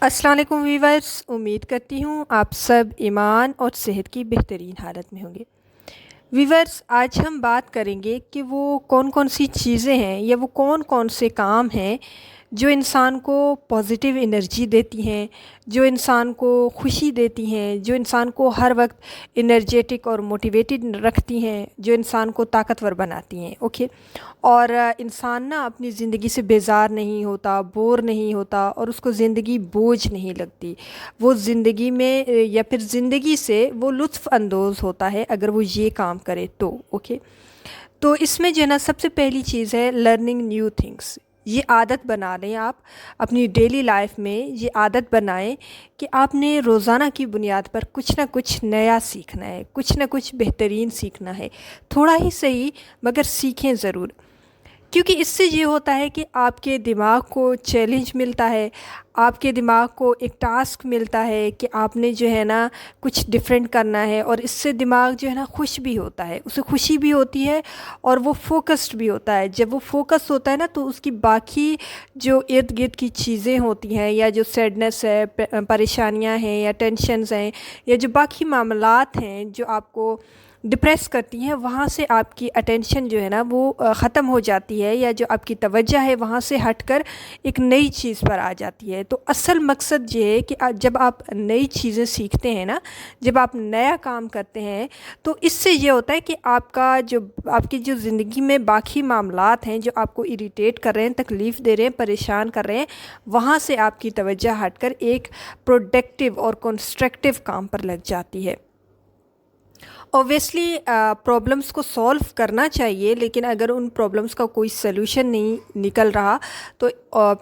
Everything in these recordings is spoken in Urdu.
السلام علیکم ویورز، امید کرتی ہوں آپ سب ایمان اور صحت کی بہترین حالت میں ہوں گے۔ ویورز، آج ہم بات کریں گے کہ وہ کون کون سی چیزیں ہیں یا وہ کون کون سے کام ہیں جو انسان کو پازیٹیو انرجی دیتی ہیں، جو انسان کو خوشی دیتی ہیں، جو انسان کو ہر وقت انرجیٹک اور موٹیویٹڈ رکھتی ہیں، جو انسان کو طاقتور بناتی ہیں۔ اوکے، اور انسان نا اپنی زندگی سے بیزار نہیں ہوتا، بور نہیں ہوتا، اور اس کو زندگی بوجھ نہیں لگتی۔ وہ زندگی میں یا پھر زندگی سے وہ لطف اندوز ہوتا ہے اگر وہ یہ کام کرے تو۔ اوکے، تو اس میں جو ہے نا سب سے پہلی چیز ہے لرننگ نیو تھنگس۔ یہ عادت بنا لیں آپ اپنی ڈیلی لائف میں، یہ عادت بنائیں کہ آپ نے روزانہ کی بنیاد پر کچھ نہ کچھ نیا سیکھنا ہے، کچھ نہ کچھ بہترین سیکھنا ہے، تھوڑا ہی صحیح مگر سیکھیں ضرور۔ کیونکہ اس سے یہ ہوتا ہے کہ آپ کے دماغ کو چیلنج ملتا ہے، آپ کے دماغ کو ایک ٹاسک ملتا ہے کہ آپ نے جو ہے نا کچھ ڈیفرنٹ کرنا ہے، اور اس سے دماغ جو ہے نا خوش بھی ہوتا ہے، اسے خوشی بھی ہوتی ہے اور وہ فوکسڈ بھی ہوتا ہے۔ جب وہ فوکس ہوتا ہے نا تو اس کی باقی جو ارد گرد کی چیزیں ہوتی ہیں، یا جو سیڈنس ہے، پریشانیاں ہیں، یا ٹینشنز ہیں، یا جو باقی معاملات ہیں جو آپ کو ڈپریس کرتی ہیں، وہاں سے آپ کی اٹینشن جو ہے نا وہ ختم ہو جاتی ہے، یا جو آپ کی توجہ ہے وہاں سے ہٹ کر ایک نئی چیز پر آ جاتی ہے۔ تو اصل مقصد یہ ہے کہ جب آپ نئی چیزیں سیکھتے ہیں نا، جب آپ نیا کام کرتے ہیں، تو اس سے یہ ہوتا ہے کہ آپ کی جو زندگی میں باقی معاملات ہیں جو آپ کو اریٹیٹ کر رہے ہیں، تکلیف دے رہے ہیں، پریشان کر رہے ہیں، وہاں سے آپ کی توجہ ہٹ کر ایک پروڈکٹیو اور کنسٹرکٹیو کام پر لگ جاتی ہے۔ اوبویسلی پرابلمس کو سولو کرنا چاہیے، لیکن اگر ان پرابلمس کا کوئی سلوشن نہیں نکل رہا تو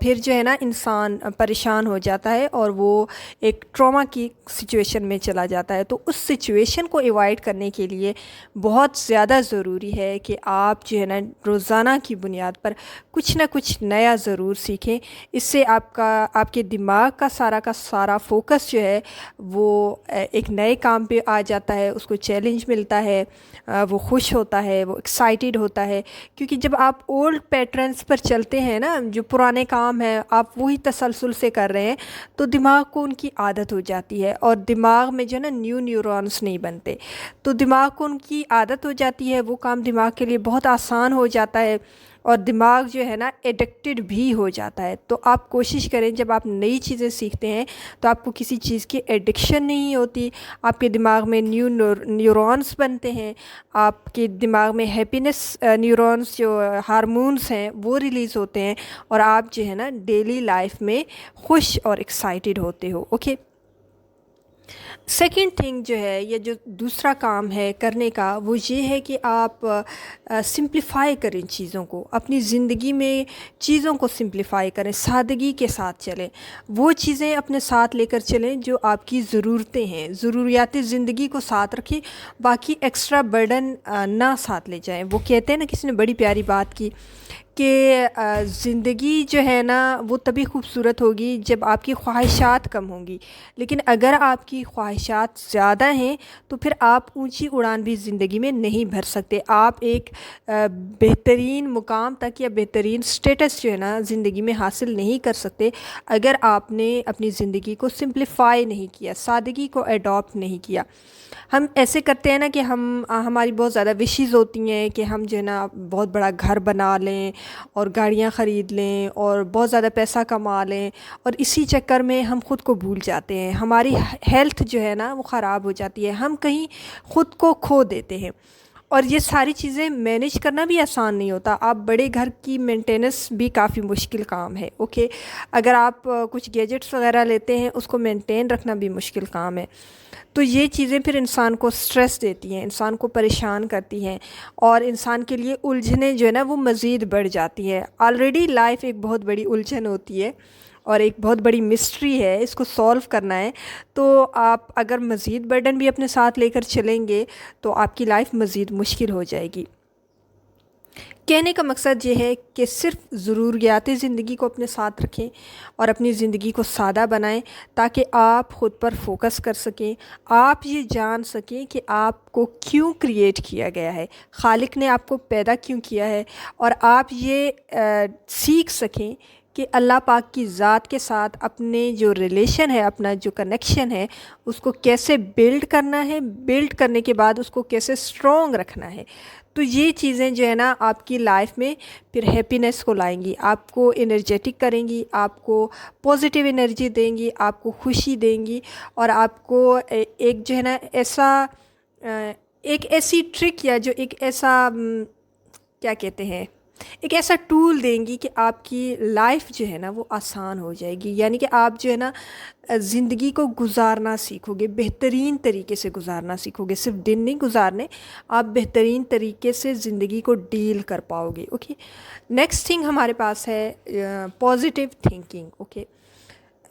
پھر جو ہے نا انسان پریشان ہو جاتا ہے اور وہ ایک ٹراما کی سچویشن میں چلا جاتا ہے۔ تو اس سچویشن کو ایوائڈ کرنے کے لیے بہت زیادہ ضروری ہے کہ آپ جو ہے نا روزانہ کی بنیاد پر کچھ نہ کچھ نیا ضرور سیکھیں۔ اس سے آپ کے دماغ کا سارا فوکس جو ہے وہ ایک نئے کام پہ آ جاتا ہے، اس کو چیلنج ملتا ہے، وہ خوش ہوتا ہے، وہ ایکسائٹیڈ ہوتا ہے۔ کیونکہ جب آپ اولڈ پیٹرنز پر چلتے ہیں نا، جو پرانے کام ہیں آپ وہی تسلسل سے کر رہے ہیں، تو دماغ کو ان کی عادت ہو جاتی ہے، اور دماغ میں جو ہے نا نیو نیورونس نہیں بنتے، تو دماغ کو ان کی عادت ہو جاتی ہے، وہ کام دماغ کے لیے بہت آسان ہو جاتا ہے، اور دماغ جو ہے نا ایڈکٹڈ بھی ہو جاتا ہے۔ تو آپ کوشش کریں جب آپ نئی چیزیں سیکھتے ہیں تو آپ کو کسی چیز کی ایڈکشن نہیں ہوتی، آپ کے دماغ میں نیو نیورونس بنتے ہیں، آپ کے دماغ میں ہیپینس نیورونس جو ہارمونز ہیں وہ ریلیز ہوتے ہیں، اور آپ جو ہے نا ڈیلی لائف میں خوش اور ایکسائٹیڈ ہوتے ہو۔ اوکے، سیکنڈ تھنگ جو ہے، یا جو دوسرا کام ہے کرنے کا، وہ یہ ہے کہ آپ سمپلیفائی کریں چیزوں کو، اپنی زندگی میں چیزوں کو سمپلیفائی کریں، سادگی کے ساتھ چلیں، وہ چیزیں اپنے ساتھ لے کر چلیں جو آپ کی ضرورتیں ہیں، ضروریات زندگی کو ساتھ رکھیں، باقی ایکسٹرا برڈن نہ ساتھ لے جائیں۔ وہ کہتے ہیں نا، کسی نے بڑی پیاری بات کی کہ زندگی جو ہے نا وہ تبھی خوبصورت ہوگی جب آپ کی خواہشات کم ہوں گی، لیکن اگر آپ کی خواہشات زیادہ ہیں تو پھر آپ اونچی اڑان بھی زندگی میں نہیں بھر سکتے، آپ ایک بہترین مقام تک یا بہترین سٹیٹس جو ہے نا زندگی میں حاصل نہیں کر سکتے اگر آپ نے اپنی زندگی کو سمپلیفائی نہیں کیا، سادگی کو ایڈاپٹ نہیں کیا۔ ہم ایسے کرتے ہیں نا کہ ہماری بہت زیادہ وشیز ہوتی ہیں کہ ہم جو ہے نا بہت بڑا گھر بنا لیں اور گاڑیاں خرید لیں اور بہت زیادہ پیسہ کما لیں، اور اسی چکر میں ہم خود کو بھول جاتے ہیں، ہماری ہیلتھ جو ہے نا وہ خراب ہو جاتی ہے، ہم کہیں خود کو کھو دیتے ہیں۔ اور یہ ساری چیزیں مینیج کرنا بھی آسان نہیں ہوتا، آپ بڑے گھر کی مینٹیننس بھی کافی مشکل کام ہے۔ اوکے، اگر آپ کچھ گیجٹس وغیرہ لیتے ہیں اس کو مینٹین رکھنا بھی مشکل کام ہے۔ تو یہ چیزیں پھر انسان کو سٹریس دیتی ہیں، انسان کو پریشان کرتی ہیں، اور انسان کے لیے الجھنیں جو ہے نا وہ مزید بڑھ جاتی ہیں۔ آلریڈی لائف ایک بہت بڑی الجھن ہوتی ہے اور ایک بہت بڑی مسٹری ہے، اس کو سولو کرنا ہے، تو آپ اگر مزید برڈن بھی اپنے ساتھ لے کر چلیں گے تو آپ کی لائف مزید مشکل ہو جائے گی۔ کہنے کا مقصد یہ ہے کہ صرف ضروریات زندگی کو اپنے ساتھ رکھیں اور اپنی زندگی کو سادہ بنائیں تاکہ آپ خود پر فوکس کر سکیں، آپ یہ جان سکیں کہ آپ کو کیوں کریٹ کیا گیا ہے، خالق نے آپ کو پیدا کیوں کیا ہے، اور آپ یہ سیکھ سکیں کہ اللہ پاک کی ذات کے ساتھ اپنے جو ریلیشن ہے، اپنا جو کنیکشن ہے، اس کو کیسے بلڈ کرنا ہے، بلڈ کرنے کے بعد اس کو کیسے اسٹرانگ رکھنا ہے۔ تو یہ چیزیں جو ہے نا آپ کی لائف میں پھر ہیپینس کو لائیں گی، آپ کو انرجیٹک کریں گی، آپ کو پازیٹیو انرجی دیں گی، آپ کو خوشی دیں گی، اور آپ کو ایک جو ہے نا ایک ایسی ٹرک یا جو ایک ایسا کیا کہتے ہیں، ایک ایسا ٹول دیں گی کہ آپ کی لائف جو ہے نا وہ آسان ہو جائے گی، یعنی کہ آپ جو ہے نا زندگی کو گزارنا سیکھو گے، بہترین طریقے سے گزارنا سیکھو گے، صرف دن نہیں گزارنے، آپ بہترین طریقے سے زندگی کو ڈیل کر پاؤ گے۔ اوکے، نیکسٹ تھنگ ہمارے پاس ہے positive thinking. Okay,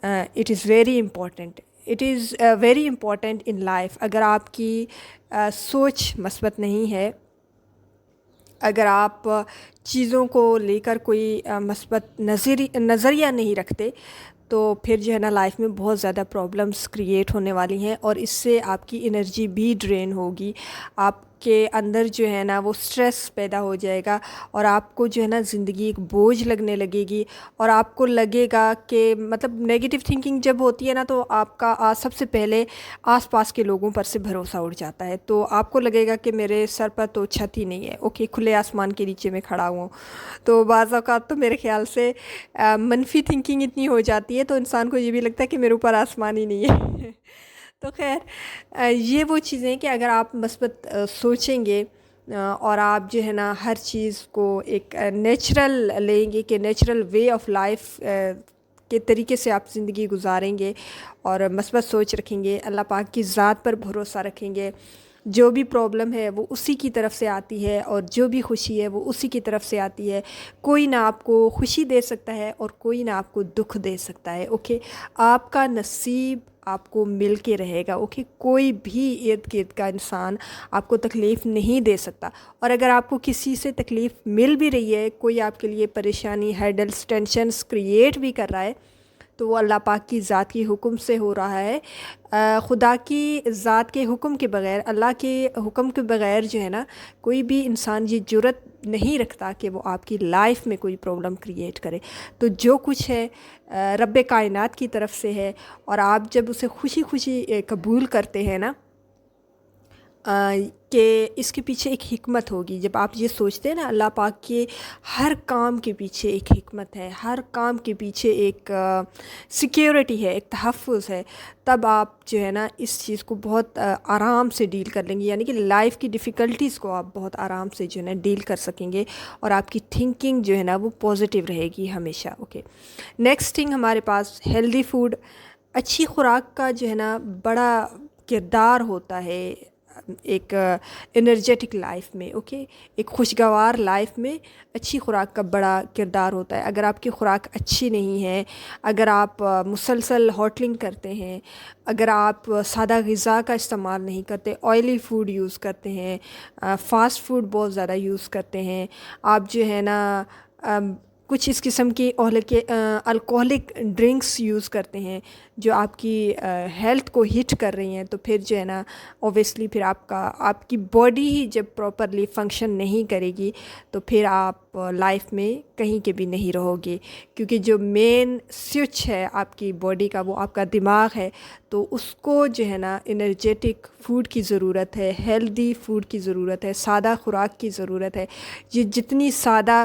it is very important, it is very important in life. اگر آپ کی سوچ مثبت نہیں ہے، اگر آپ چیزوں کو لے کر کوئی مثبت نظریہ نہیں رکھتے، تو پھر جو ہے نا لائف میں بہت زیادہ پرابلمس کریٹ ہونے والی ہیں، اور اس سے آپ کی انرجی بھی ڈرین ہوگی، آپ کے اندر جو ہے نا وہ سٹریس پیدا ہو جائے گا، اور آپ کو جو ہے نا زندگی ایک بوجھ لگنے لگے گی، اور آپ کو لگے گا کہ مطلب نیگیٹو تھنکنگ جب ہوتی ہے نا تو آپ کا سب سے پہلے آس پاس کے لوگوں پر سے بھروسہ اٹھ جاتا ہے، تو آپ کو لگے گا کہ میرے سر پر تو چھت ہی نہیں ہے، اوکے کھلے آسمان کے نیچے میں کھڑا ہوں۔ تو بعض اوقات تو میرے خیال سے منفی تھنکنگ اتنی ہو جاتی ہے تو انسان کو یہ بھی لگتا ہے کہ میرے اوپر آسمان ہی نہیں ہے۔ تو خیر یہ وہ چیزیں کہ اگر آپ مثبت سوچیں گے، اور آپ جو ہے نا ہر چیز کو ایک نیچرل لیں گے، کہ نیچرل وے آف لائف کے طریقے سے آپ زندگی گزاریں گے، اور مثبت سوچ رکھیں گے، اللہ پاک کی ذات پر بھروسہ رکھیں گے، جو بھی پرابلم ہے وہ اسی کی طرف سے آتی ہے، اور جو بھی خوشی ہے وہ اسی کی طرف سے آتی ہے، کوئی نہ آپ کو خوشی دے سکتا ہے اور کوئی نہ آپ کو دکھ دے سکتا ہے۔ اوکے، آپ کا نصیب آپ کو مل کے رہے گا۔ اوکے، کوئی بھی ارد گرد کا انسان آپ کو تکلیف نہیں دے سکتا، اور اگر آپ کو کسی سے تکلیف مل بھی رہی ہے، کوئی آپ کے لیے پریشانی، ہیڈلز، ٹینشنز کریٹ بھی کر رہا ہے، تو وہ اللہ پاک کی ذات کی حکم سے ہو رہا ہے۔ خدا کی ذات کے حکم کے بغیر، اللہ کے حکم کے بغیر جو ہے نا کوئی بھی انسان یہ جرت نہیں رکھتا کہ وہ آپ کی لائف میں کوئی پرابلم کریٹ کرے۔ تو جو کچھ ہے رب کائنات کی طرف سے ہے، اور آپ جب اسے خوشی خوشی قبول کرتے ہیں نا، کہ اس کے پیچھے ایک حکمت ہوگی۔ جب آپ یہ سوچتے ہیں نا اللہ پاک کے ہر کام کے پیچھے ایک حکمت ہے، ہر کام کے پیچھے ایک سیکیورٹی ہے، ایک تحفظ ہے، تب آپ جو ہے نا اس چیز کو بہت آرام سے ڈیل کر لیں گے، یعنی کہ لائف کی ڈیفیکلٹیز کو آپ بہت آرام سے جو ہے نا ڈیل کر سکیں گے، اور آپ کی تھنکنگ جو ہے نا وہ پازیٹیو رہے گی ہمیشہ۔ اوکے، نیکسٹ تھنگ ہمارے پاس ہیلدی فوڈ۔ اچھی خوراک کا جو ہے نا بڑا کردار ہوتا ہے ایک انرجیٹک لائف میں۔ اوکے، ایک خوشگوار لائف میں اچھی خوراک کا بڑا کردار ہوتا ہے۔ اگر آپ کی خوراک اچھی نہیں ہے، اگر آپ مسلسل ہوٹلنگ کرتے ہیں، اگر آپ سادہ غذا کا استعمال نہیں کرتے، آئلی فوڈ یوز کرتے ہیں، فاسٹ فوڈ بہت زیادہ یوز کرتے ہیں، آپ جو ہے نا کچھ اس قسم کی الکوہلک ڈرنکس یوز کرتے ہیں جو آپ کی ہیلتھ کو ہٹ کر رہی ہیں، تو پھر جو ہے نا اوبیسلی پھر آپ کی باڈی ہی جب پراپرلی فنکشن نہیں کرے گی تو پھر آپ لائف میں کہیں کے بھی نہیں رہو گے، کیونکہ جو مین سوئچ ہے آپ کی باڈی کا وہ آپ کا دماغ ہے، تو اس کو جو ہے نا انرجیٹک فوڈ کی ضرورت ہے، ہیلدی فوڈ کی ضرورت ہے، سادہ خوراک کی ضرورت ہے۔ یہ جتنی سادہ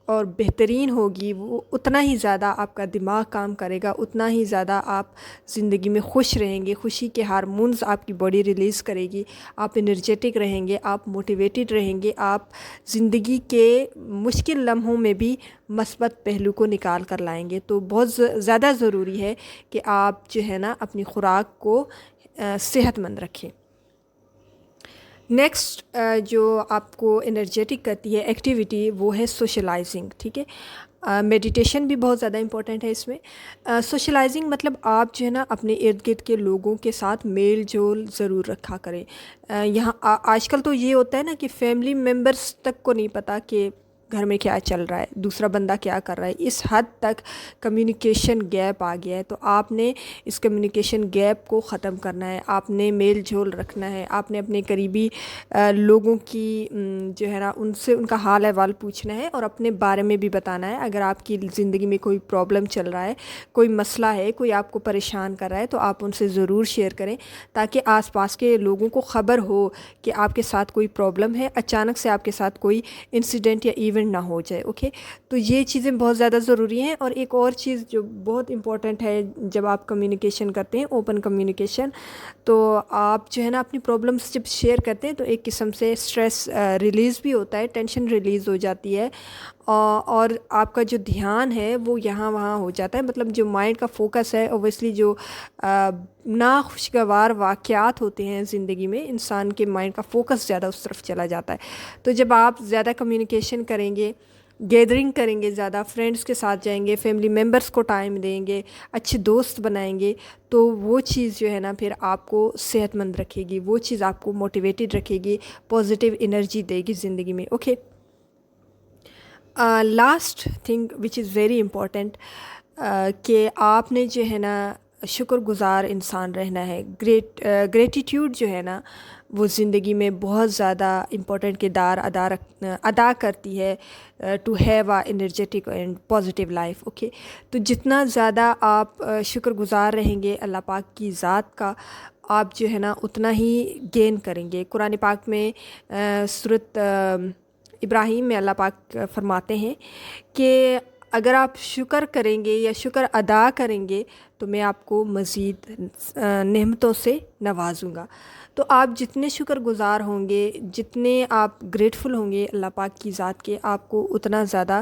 اور بہترین ہوگی وہ اتنا ہی زیادہ آپ کا دماغ کام کرے گا، اتنا ہی زیادہ آپ زندگی میں خوش رہیں گے، خوشی کے ہارمونز آپ کی باڈی ریلیز کرے گی، آپ انرجیٹک رہیں گے، آپ موٹیویٹڈ رہیں گے، آپ زندگی کے مشکل لمحوں میں بھی مثبت پہلو کو نکال کر لائیں گے۔ تو بہت زیادہ ضروری ہے کہ آپ جو ہے نا اپنی خوراک کو صحت مند رکھیں۔ نیکسٹ جو آپ کو انرجیٹک کرتی ہے ایکٹیویٹی وہ ہے سوشلائزنگ۔ ٹھیک ہے، میڈیٹیشن بھی بہت زیادہ امپورٹنٹ ہے اس میں۔ سوشلائزنگ مطلب آپ جو ہے نا اپنے ارد گرد کے لوگوں کے ساتھ میل جول ضرور رکھا کریں۔ یہاں آج کل تو یہ ہوتا ہے نا کہ فیملی ممبرس تک کو نہیں پتہ کہ گھر میں کیا چل رہا ہے، دوسرا بندہ کیا کر رہا ہے، اس حد تک کمیونیکیشن گیپ آ گیا ہے۔ تو آپ نے اس کمیونیکیشن گیپ کو ختم کرنا ہے، آپ نے میل جول رکھنا ہے، آپ نے اپنے قریبی لوگوں کی جو ہے نا ان سے ان کا حال احوال پوچھنا ہے اور اپنے بارے میں بھی بتانا ہے۔ اگر آپ کی زندگی میں کوئی پرابلم چل رہا ہے، کوئی مسئلہ ہے، کوئی آپ کو پریشان کر رہا ہے، تو آپ ان سے ضرور شیئر کریں تاکہ آس پاس کے لوگوں کو خبر ہو کہ آپ کے ساتھ کوئی پرابلم ہے، اچانک سے آپ کے ساتھ کوئی انسیڈنٹ یا ایونٹ نہ ہو جائے۔ اوکے، تو یہ چیزیں بہت زیادہ ضروری ہیں۔ اور ایک اور چیز جو بہت امپورٹنٹ ہے جب آپ کمیونیکیشن کرتے ہیں، اوپن کمیونیکیشن، تو آپ جو ہے نا اپنی پرابلمس جب شیئر کرتے ہیں تو ایک قسم سے اسٹریس ریلیز بھی ہوتا ہے، ٹینشن ریلیز ہو جاتی ہے، اور آپ کا جو دھیان ہے وہ یہاں وہاں ہو جاتا ہے، مطلب جو مائنڈ کا فوکس ہے اوبویسلی جو ناخوشگوار واقعات ہوتے ہیں زندگی میں، انسان کے مائنڈ کا فوکس زیادہ اس طرف چلا جاتا ہے۔ تو جب آپ زیادہ کمیونیکیشن کریں گے، گیدرنگ کریں گے، زیادہ فرینڈس کے ساتھ جائیں گے، فیملی ممبرس کو ٹائم دیں گے، اچھے دوست بنائیں گے، تو وہ چیز جو ہے نا پھر آپ کو صحت مند رکھے گی، وہ چیز آپ کو موٹیویٹڈ رکھے گی، پازیٹیو انرجی دے گی زندگی میں۔ Okay, last thing which is very important, کہ آپ نے جو ہے نا شکر گزار انسان رہنا ہے۔ گریٹیٹیوڈ جو ہے نا وہ زندگی میں بہت زیادہ امپورٹنٹ کردار ادا کرتی ہے to have a energetic and positive life. Okay, تو جتنا زیادہ آپ شکر گزار رہیں گے اللہ پاک کی ذات کا، آپ جو ہے نا اتنا ہی گین کریں گے۔ قرآن پاک میں سورۃ ابراہیم میں اللہ پاک فرماتے ہیں کہ اگر آپ شکر کریں گے یا شکر ادا کریں گے تو میں آپ کو مزید نعمتوں سے نوازوں گا۔ تو آپ جتنے شکر گزار ہوں گے، جتنے آپ گریٹفل ہوں گے اللہ پاک کی ذات کے، آپ کو اتنا زیادہ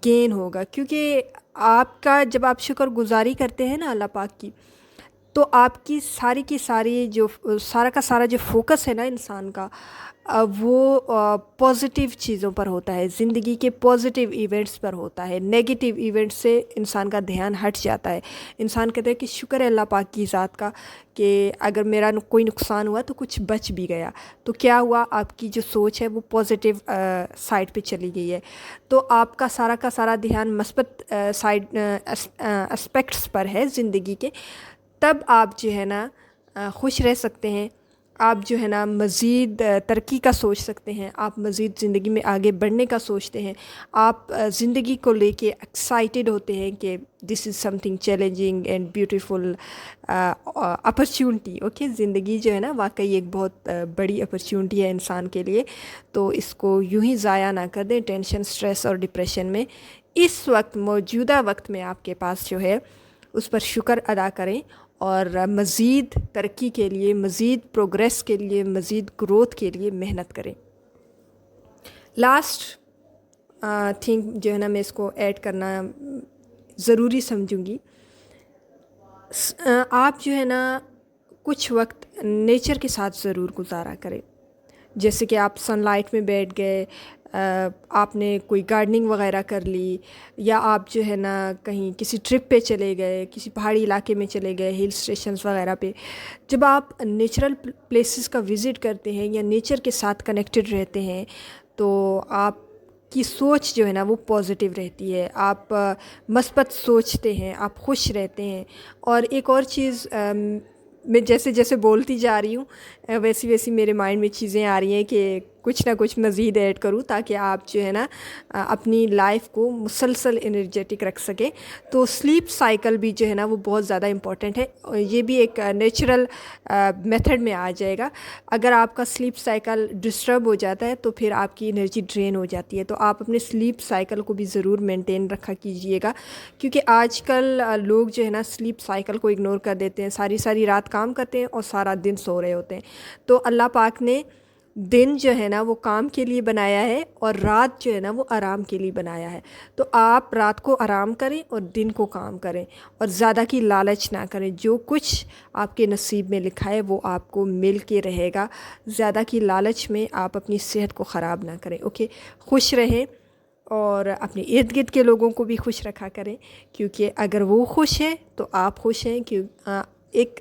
گین ہوگا، کیونکہ آپ کا جب آپ شکر گزاری کرتے ہیں نا اللہ پاک کی، تو آپ کی ساری جو سارا کا سارا جو فوکس ہے نا انسان کا، وہ پازیٹیو چیزوں پر ہوتا ہے، زندگی کے پازیٹیو ایونٹس پر ہوتا ہے۔ نیگیٹیو ایونٹس سے انسان کا دھیان ہٹ جاتا ہے۔ انسان کہتا ہے کہ شکر ہے اللہ پاک کی ذات کا کہ اگر میرا کوئی نقصان ہوا تو کچھ بچ بھی گیا، تو کیا ہوا، آپ کی جو سوچ ہے وہ پازیٹیو سائڈ پہ چلی گئی ہے، تو آپ کا سارا دھیان مثبت سائڈ اسپیکٹس پر ہے زندگی کے، تب آپ جو ہے نا خوش رہ سکتے ہیں، آپ جو ہے نا مزید ترقی کا سوچ سکتے ہیں، آپ مزید زندگی میں آگے بڑھنے کا سوچتے ہیں، آپ زندگی کو لے کے ایکسائٹیڈ ہوتے ہیں کہ this is something challenging and beautiful opportunity. Okay, زندگی جو ہے نا واقعی ایک بہت بڑی اپرچونٹی ہے انسان کے لیے، تو اس کو یوں ہی ضائع نہ کر دیں ٹینشن، اسٹریس اور ڈپریشن میں۔ اس وقت موجودہ وقت میں آپ کے پاس جو ہے اس پر شکر ادا کریں اور مزید ترقی کے لیے، مزید پروگریس کے لیے، مزید گروتھ کے لیے محنت کریں۔ لاسٹ تھنگ جو ہے نا میں اس کو ایڈ کرنا ضروری سمجھوں گی، آپ جو ہے نا کچھ وقت نیچر کے ساتھ ضرور گزارا کریں، جیسے کہ آپ سن لائٹ میں بیٹھ گئے، آپ نے کوئی گارڈننگ وغیرہ کر لی، یا آپ جو ہے نا کہیں کسی ٹرپ پہ چلے گئے، کسی پہاڑی علاقے میں چلے گئے، ہل اسٹیشنز وغیرہ پہ۔ جب آپ نیچرل پلیسز کا وزٹ کرتے ہیں یا نیچر کے ساتھ کنیکٹڈ رہتے ہیں تو آپ کی سوچ جو ہے نا وہ پازیٹیو رہتی ہے، آپ مثبت سوچتے ہیں، آپ خوش رہتے ہیں۔ اور ایک اور چیز، میں جیسے جیسے بولتی جا رہی ہوں ویسی میرے مائنڈ میں چیزیں آ رہی ہیں کہ کچھ نہ کچھ مزید ایڈ کروں تاکہ آپ جو ہے نا اپنی لائف کو مسلسل انرجیٹک رکھ سکیں۔ تو سلیپ سائیکل بھی جو ہے نا وہ بہت زیادہ امپورٹنٹ ہے، یہ بھی ایک نیچرل میتھڈ میں آ جائے گا۔ اگر آپ کا سلیپ سائیکل ڈسٹرب ہو جاتا ہے تو پھر آپ کی انرجی ڈرین ہو جاتی ہے، تو آپ اپنے سلیپ سائیکل کو بھی ضرور مینٹین رکھا کیجئے گا، کیونکہ آج کل لوگ جو ہے نا سلیپ سائیکل کو اگنور کر دیتے ہیں، ساری رات کام کرتے ہیں اور سارا دن سو رہے ہوتے ہیں۔ تو اللہ پاک نے دن جو ہے نا وہ کام کے لیے بنایا ہے اور رات جو ہے نا وہ آرام کے لیے بنایا ہے، تو آپ رات کو آرام کریں اور دن کو کام کریں، اور زیادہ کی لالچ نہ کریں۔ جو کچھ آپ کے نصیب میں لکھا ہے وہ آپ کو مل کے رہے گا، زیادہ کی لالچ میں آپ اپنی صحت کو خراب نہ کریں۔ اوکے، خوش رہیں اور اپنے ارد گرد کے لوگوں کو بھی خوش رکھا کریں، کیونکہ اگر وہ خوش ہیں تو آپ خوش ہیں۔ ایک